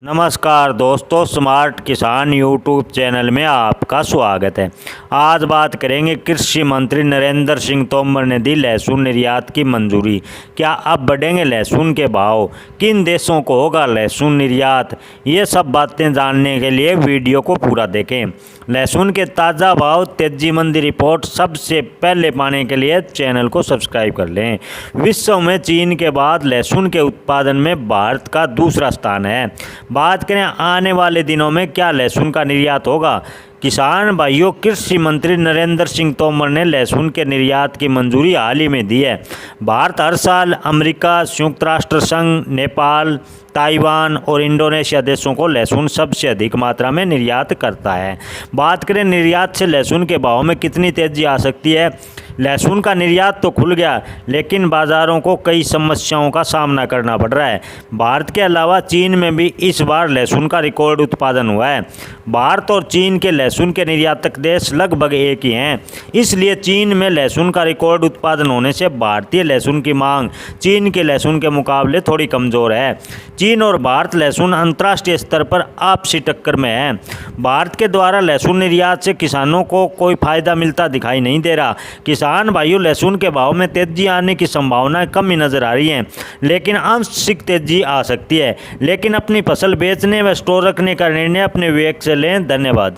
नमस्कार दोस्तों, स्मार्ट किसान यूट्यूब चैनल में आपका स्वागत है। आज बात करेंगे, कृषि मंत्री नरेंद्र सिंह तोमर ने दी लहसुन निर्यात की मंजूरी। क्या अब बढ़ेंगे लहसुन के भाव? किन देशों को होगा लहसुन निर्यात? ये सब बातें जानने के लिए वीडियो को पूरा देखें। लहसुन के ताज़ा भाव, तेजी मंदी रिपोर्ट सबसे पहले पाने के लिए चैनल को सब्सक्राइब कर लें। विश्व में चीन के बाद लहसुन के उत्पादन में भारत का दूसरा स्थान है। बात करें आने वाले दिनों में क्या लहसुन का निर्यात होगा। किसान भाइयों, कृषि मंत्री नरेंद्र सिंह तोमर ने लहसुन के निर्यात की मंजूरी हाल ही में दी है। भारत हर साल अमेरिका, संयुक्त राष्ट्र संघ, नेपाल, ताइवान और इंडोनेशिया देशों को लहसुन सबसे अधिक मात्रा में निर्यात करता है। बात करें निर्यात से लहसुन के भाव में कितनी तेजी आ सकती है। लहसुन का निर्यात तो खुल गया, लेकिन बाज़ारों को कई समस्याओं का सामना करना पड़ रहा है। भारत के अलावा चीन में भी इस बार लहसुन का रिकॉर्ड उत्पादन हुआ है। भारत और चीन के लहसुन के निर्यातक देश लगभग एक ही हैं। इसलिए चीन में लहसुन का रिकॉर्ड उत्पादन होने से भारतीय लहसुन की मांग चीन के लहसुन के मुकाबले थोड़ी कमज़ोर है। चीन और भारत लहसुन अंतर्राष्ट्रीय स्तर पर आपसी टक्कर में है। भारत के द्वारा लहसुन निर्यात से किसानों को कोई फायदा मिलता दिखाई नहीं दे रहा। किसान भाइयों, लहसुन के भाव में तेजी आने की संभावनाएं कम ही नजर आ रही हैं, लेकिन आंशिक तेजी आ सकती है। लेकिन अपनी फसल बेचने व स्टोर रखने का निर्णय अपने विवेक से लें। धन्यवाद।